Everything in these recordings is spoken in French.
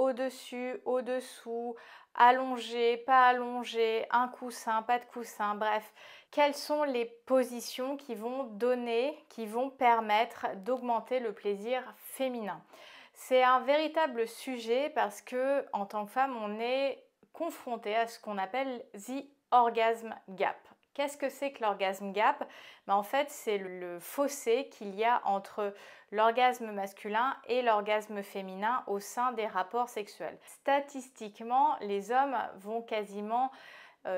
au-dessus, au-dessous, allongé, pas allongé, un coussin, pas de coussin, bref. Quelles sont les positions qui vont permettre d'augmenter le plaisir féminin? C'est un véritable sujet parce que en tant que femme, on est confronté à ce qu'on appelle the orgasm gap. Qu'est-ce que c'est que l'orgasm gap? En fait, c'est le fossé qu'il y a entre l'orgasme masculin et l'orgasme féminin au sein des rapports sexuels. Statistiquement, les hommes vont quasiment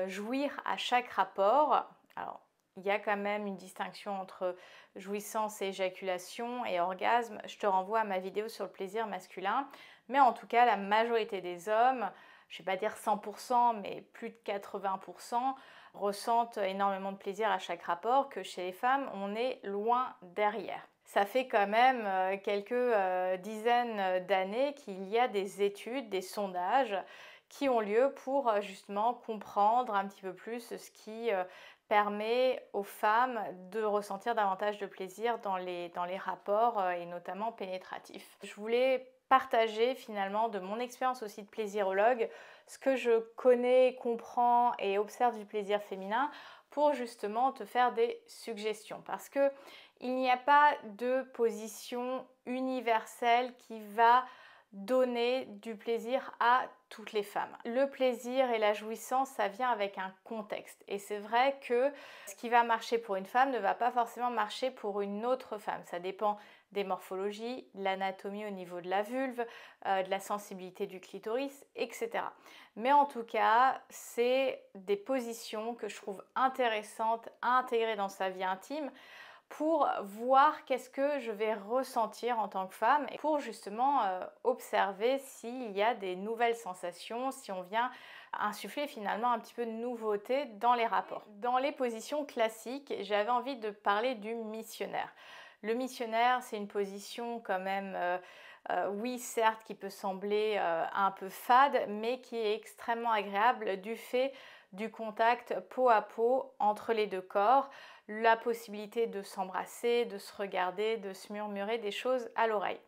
jouir à chaque rapport. Alors, il y a quand même une distinction entre jouissance et éjaculation et orgasme. Je te renvoie à ma vidéo sur le plaisir masculin. Mais en tout cas, la majorité des hommes, je ne vais pas dire 100%, mais plus de 80%, ressentent énormément de plaisir à chaque rapport, que chez les femmes, on est loin derrière. Ça fait quand même quelques dizaines d'années qu'il y a des études, des sondages qui ont lieu pour justement comprendre un petit peu plus ce qui permet aux femmes de ressentir davantage de plaisir dans les rapports et notamment pénétratifs. Je voulais partager finalement de mon expérience aussi de plaisirologue ce que je connais, comprends et observe du plaisir féminin pour justement te faire des suggestions parce que il n'y a pas de position universelle qui va donner du plaisir à toutes les femmes. Le plaisir et la jouissance, ça vient avec un contexte. Et c'est vrai que ce qui va marcher pour une femme ne va pas forcément marcher pour une autre femme. Ça dépend des morphologies, de l'anatomie au niveau de la vulve, de la sensibilité du clitoris, etc. Mais en tout cas, c'est des positions que je trouve intéressantes à intégrer dans sa vie intime pour voir qu'est-ce que je vais ressentir en tant que femme et pour justement observer s'il y a des nouvelles sensations, si on vient insuffler finalement un petit peu de nouveauté dans les rapports. Dans les positions classiques, j'avais envie de parler du missionnaire. Le missionnaire, c'est une position quand même, oui certes, qui peut sembler un peu fade, mais qui est extrêmement agréable du fait du contact peau à peau entre les deux corps, la possibilité de s'embrasser, de se regarder, de se murmurer des choses à l'oreille.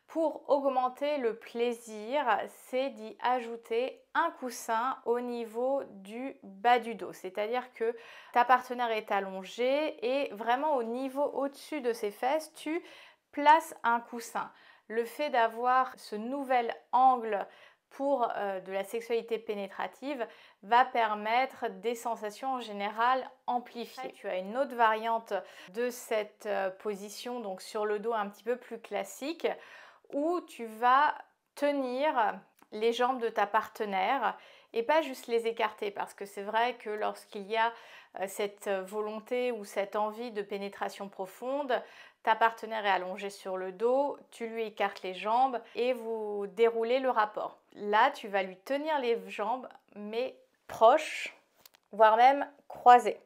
Pour augmenter le plaisir, c'est d'y ajouter un coussin au niveau du bas du dos. C'est-à-dire que ta partenaire est allongée et vraiment au niveau au-dessus de ses fesses, tu places un coussin. Le fait d'avoir ce nouvel angle pour de la sexualité pénétrative va permettre des sensations en général amplifiées. Tu as une autre variante de cette position, donc sur le dos un petit peu plus classique, où tu vas tenir les jambes de ta partenaire et pas juste les écarter parce que c'est vrai que lorsqu'il y a cette volonté ou cette envie de pénétration profonde, ta partenaire est allongée sur le dos, tu lui écartes les jambes et vous déroulez le rapport. Là, tu vas lui tenir les jambes mais proches, voire même croisées.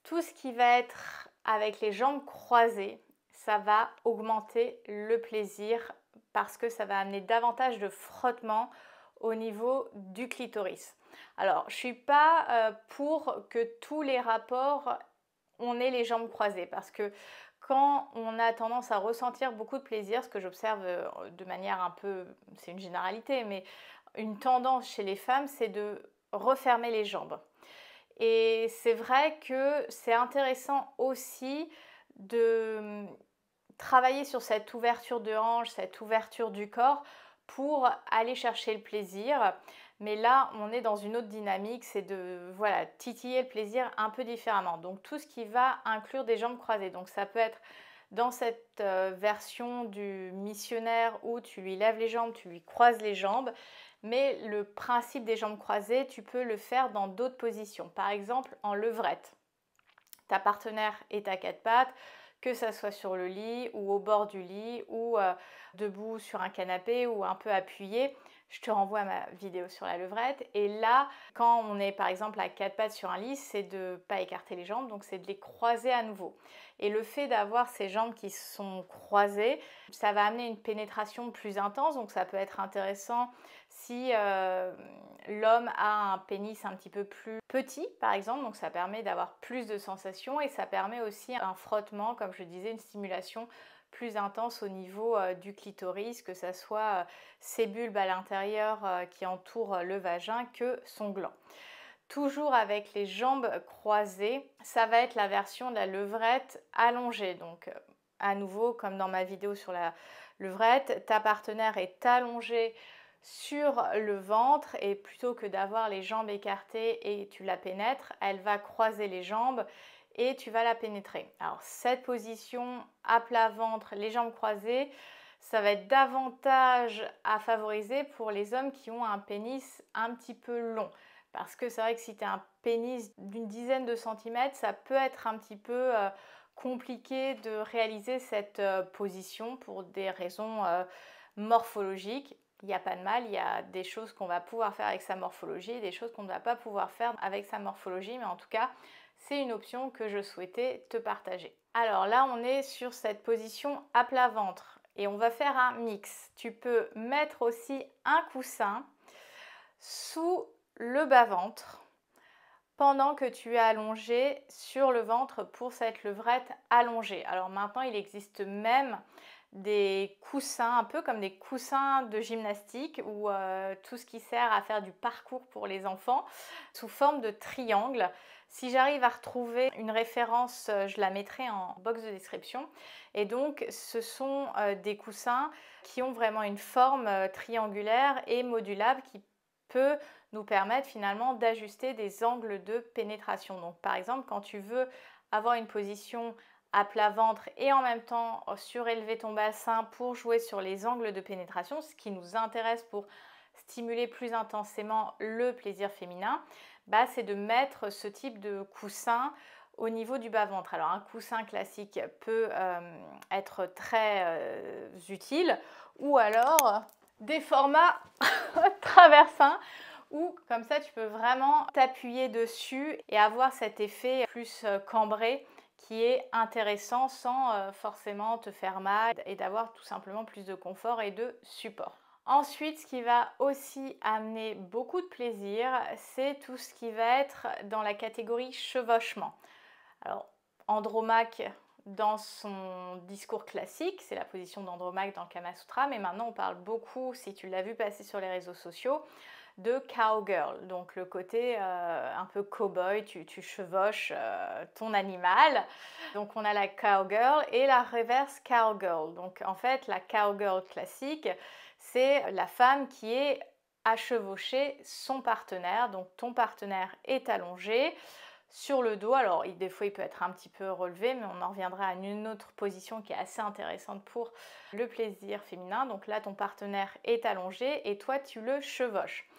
Tout ce qui va être avec les jambes croisées, ça va augmenter le plaisir parce que ça va amener davantage de frottement au niveau du clitoris. Alors, je ne suis pas pour que tous les rapports, on ait les jambes croisées parce que quand on a tendance à ressentir beaucoup de plaisir, ce que j'observe de manière un peu, c'est une généralité, mais une tendance chez les femmes, c'est de refermer les jambes. Et c'est vrai que c'est intéressant aussi de travailler sur cette ouverture de hanche, cette ouverture du corps pour aller chercher le plaisir. Mais là, on est dans une autre dynamique, c'est de voilà, titiller le plaisir un peu différemment. Donc tout ce qui va inclure des jambes croisées. Donc ça peut être dans cette version du missionnaire où tu lui lèves les jambes, tu lui croises les jambes. Mais le principe des jambes croisées, tu peux le faire dans d'autres positions. Par exemple, en levrette. Ta partenaire est à quatre pattes, que ça soit sur le lit ou au bord du lit ou debout sur un canapé ou un peu appuyé. Je te renvoie à ma vidéo sur la levrette. Et là, quand on est par exemple à quatre pattes sur un lit, c'est de ne pas écarter les jambes, donc c'est de les croiser à nouveau. Et le fait d'avoir ces jambes qui sont croisées, ça va amener une pénétration plus intense, donc ça peut être intéressant si l'homme a un pénis un petit peu plus petit, par exemple, donc ça permet d'avoir plus de sensations et ça permet aussi un frottement, comme je disais, une stimulation plus intense au niveau du clitoris, que ce soit ses bulbes à l'intérieur qui entourent le vagin que son gland. Toujours avec les jambes croisées, ça va être la version de la levrette allongée. Donc à nouveau, comme dans ma vidéo sur la levrette, ta partenaire est allongée sur le ventre et plutôt que d'avoir les jambes écartées et tu la pénètres, elle va croiser les jambes et tu vas la pénétrer. Alors cette position à plat ventre, les jambes croisées, ça va être davantage à favoriser pour les hommes qui ont un pénis un petit peu long. Parce que c'est vrai que si tu as un pénis d'une dizaine de centimètres, ça peut être un petit peu compliqué de réaliser cette position pour des raisons morphologiques. Il n'y a pas de mal, il y a des choses qu'on va pouvoir faire avec sa morphologie et des choses qu'on ne va pas pouvoir faire avec sa morphologie, mais en tout cas, c'est une option que je souhaitais te partager. Alors là, on est sur cette position à plat ventre et on va faire un mix. Tu peux mettre aussi un coussin sous le bas-ventre pendant que tu es allongé sur le ventre pour cette levrette allongée. Alors maintenant, il existe même des coussins, un peu comme des coussins de gymnastique ou tout ce qui sert à faire du parcours pour les enfants sous forme de triangle. Si j'arrive à retrouver une référence, je la mettrai en box de description. Et donc, ce sont des coussins qui ont vraiment une forme triangulaire et modulable qui peut nous permettre finalement d'ajuster des angles de pénétration. Donc par exemple, quand tu veux avoir une position à plat ventre et en même temps surélever ton bassin pour jouer sur les angles de pénétration, ce qui nous intéresse pour stimuler plus intensément le plaisir féminin, c'est de mettre ce type de coussin au niveau du bas-ventre. Alors un coussin classique peut être très utile ou alors des formats traversins où comme ça tu peux vraiment t'appuyer dessus et avoir cet effet plus cambré qui est intéressant sans forcément te faire mal et d'avoir tout simplement plus de confort et de support. Ensuite, ce qui va aussi amener beaucoup de plaisir, c'est tout ce qui va être dans la catégorie chevauchement. Alors, Andromaque, dans son discours classique, c'est la position d'Andromaque dans le Kama Sutra, mais maintenant on parle beaucoup, si tu l'as vu passer sur les réseaux sociaux, de cowgirl, donc le côté un peu cowboy, tu chevauches ton animal. Donc on a la cowgirl et la reverse cowgirl. Donc en fait la cowgirl classique, c'est la femme qui est à chevaucher son partenaire. Donc ton partenaire est allongé sur le dos. Alors des fois il peut être un petit peu relevé, mais on en reviendra à une autre position qui est assez intéressante pour le plaisir féminin. Donc là ton partenaire est allongé et toi tu le chevauches.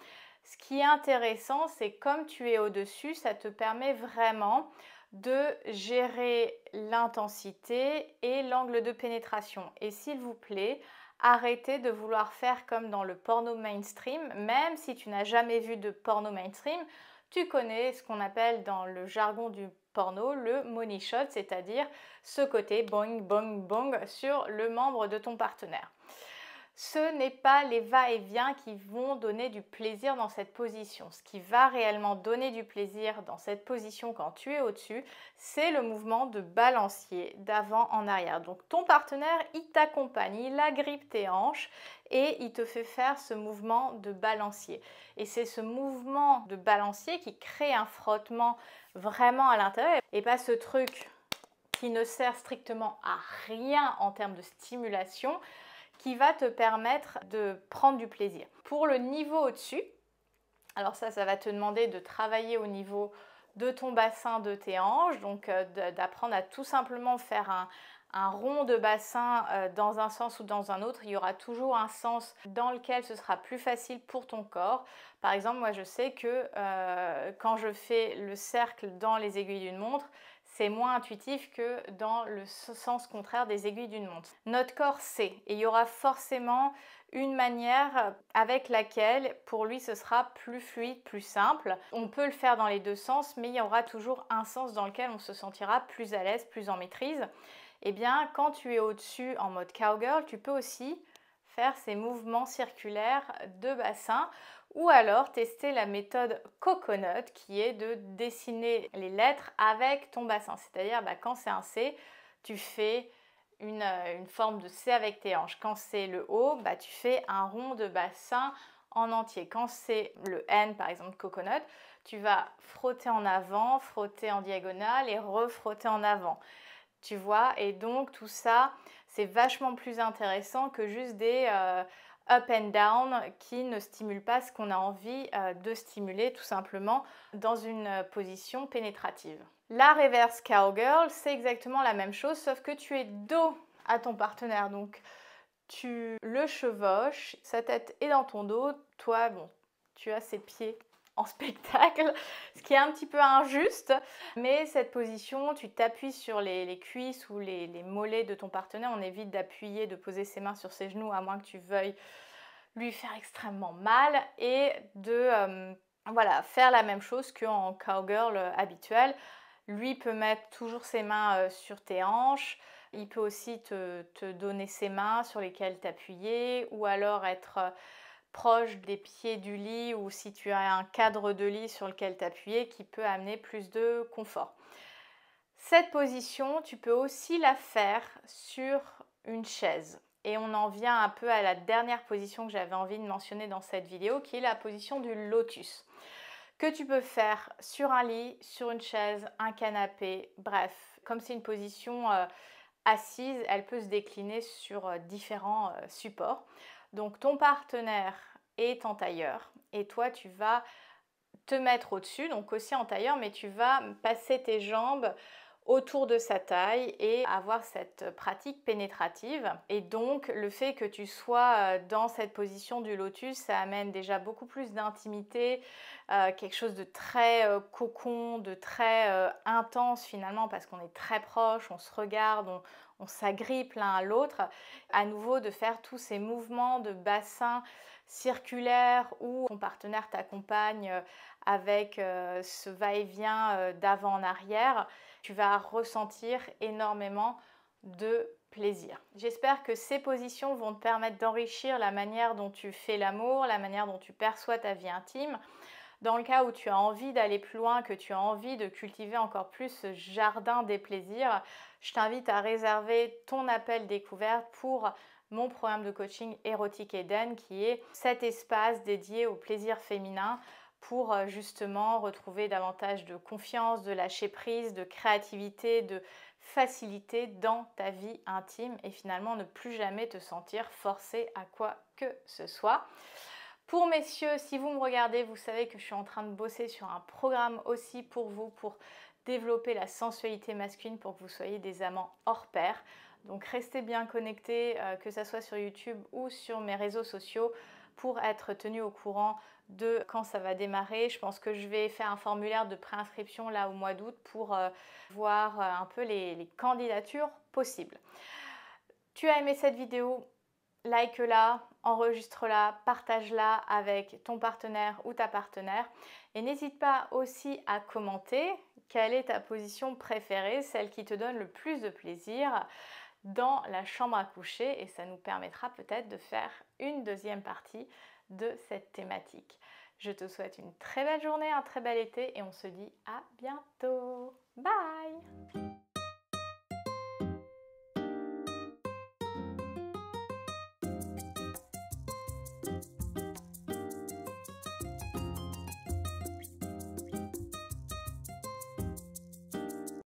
Ce qui est intéressant, c'est comme tu es au-dessus, ça te permet vraiment de gérer l'intensité et l'angle de pénétration. Et s'il vous plaît, arrêtez de vouloir faire comme dans le porno mainstream, même si tu n'as jamais vu de porno mainstream, tu connais ce qu'on appelle dans le jargon du porno le money shot, c'est-à-dire ce côté boing, boing, boing sur le membre de ton partenaire. Ce n'est pas les va-et-vient qui vont donner du plaisir dans cette position. Ce qui va réellement donner du plaisir dans cette position quand tu es au-dessus, c'est le mouvement de balancier d'avant en arrière. Donc ton partenaire, il t'accompagne, il agrippe tes hanches et il te fait faire ce mouvement de balancier. Et c'est ce mouvement de balancier qui crée un frottement vraiment à l'intérieur et pas ce truc qui ne sert strictement à rien en termes de stimulation, qui va te permettre de prendre du plaisir. Pour le niveau au-dessus, alors ça va te demander de travailler au niveau de ton bassin, de tes hanches, donc d'apprendre à tout simplement faire un rond de bassin dans un sens ou dans un autre. Il y aura toujours un sens dans lequel ce sera plus facile pour ton corps. Par exemple, moi je sais que quand je fais le cercle dans les aiguilles d'une montre, c'est moins intuitif que dans le sens contraire des aiguilles d'une montre. Notre corps sait et il y aura forcément une manière avec laquelle pour lui ce sera plus fluide, plus simple. On peut le faire dans les deux sens, mais il y aura toujours un sens dans lequel on se sentira plus à l'aise, plus en maîtrise. Eh bien, quand tu es au-dessus en mode cowgirl, tu peux aussi faire ces mouvements circulaires de bassin ou alors tester la méthode coconut qui est de dessiner les lettres avec ton bassin. C'est-à-dire quand c'est un C, tu fais une forme de C avec tes hanches. Quand c'est le O, bah, tu fais un rond de bassin en entier. Quand c'est le N, par exemple coconut, tu vas frotter en avant, frotter en diagonale et refrotter en avant. Tu vois, et donc tout ça, c'est vachement plus intéressant que juste des up and down qui ne stimulent pas ce qu'on a envie de stimuler tout simplement dans une position pénétrative. La reverse cowgirl, c'est exactement la même chose, sauf que tu es dos à ton partenaire. Donc tu le chevauches, sa tête est dans ton dos, toi, bon, tu as ses pieds en spectacle, ce qui est un petit peu injuste, mais cette position, tu t'appuies sur les cuisses ou les mollets de ton partenaire. On évite d'appuyer, de poser ses mains sur ses genoux, à moins que tu veuilles lui faire extrêmement mal, et de voilà, faire la même chose qu'en cowgirl habituel. Lui peut mettre toujours ses mains sur tes hanches, il peut aussi te donner ses mains sur lesquelles t'appuyer, ou alors être proche des pieds du lit, ou si tu as un cadre de lit sur lequel t'appuyer qui peut amener plus de confort. Cette position, tu peux aussi la faire sur une chaise. Et on en vient un peu à la dernière position que j'avais envie de mentionner dans cette vidéo, qui est la position du lotus, que tu peux faire sur un lit, sur une chaise, un canapé, bref. Comme c'est une position assise, elle peut se décliner sur différents supports. Donc ton partenaire est en tailleur et toi tu vas te mettre au-dessus, donc aussi en tailleur, mais tu vas passer tes jambes autour de sa taille et avoir cette pratique pénétrative. Et donc le fait que tu sois dans cette position du lotus, ça amène déjà beaucoup plus d'intimité, quelque chose de très cocon, de très intense finalement, parce qu'on est très proche, on se regarde, on s'agrippe l'un à l'autre. À nouveau, de faire tous ces mouvements de bassin circulaire où ton partenaire t'accompagne avec ce va-et-vient d'avant en arrière, tu vas ressentir énormément de plaisir. J'espère que ces positions vont te permettre d'enrichir la manière dont tu fais l'amour, la manière dont tu perçois ta vie intime. Dans le cas où tu as envie d'aller plus loin, que tu as envie de cultiver encore plus ce jardin des plaisirs, je t'invite à réserver ton appel découverte pour mon programme de coaching Érotique Eden, qui est cet espace dédié au plaisir féminin pour justement retrouver davantage de confiance, de lâcher prise, de créativité, de facilité dans ta vie intime et finalement ne plus jamais te sentir forcé à quoi que ce soit. Pour messieurs, si vous me regardez, vous savez que je suis en train de bosser sur un programme aussi pour vous, pour développer la sensualité masculine, pour que vous soyez des amants hors pair. Donc restez bien connectés, que ce soit sur YouTube ou sur mes réseaux sociaux, pour être tenu au courant de quand ça va démarrer. Je pense que je vais faire un formulaire de préinscription là au mois d'août pour voir un peu les candidatures possibles. Tu as aimé cette vidéo? Like-la, enregistre-la, partage-la avec ton partenaire ou ta partenaire. Et n'hésite pas aussi à commenter quelle est ta position préférée, celle qui te donne le plus de plaisir dans la chambre à coucher. Et ça nous permettra peut-être de faire une deuxième partie de cette thématique. Je te souhaite une très belle journée, un très bel été et on se dit à bientôt. Bye!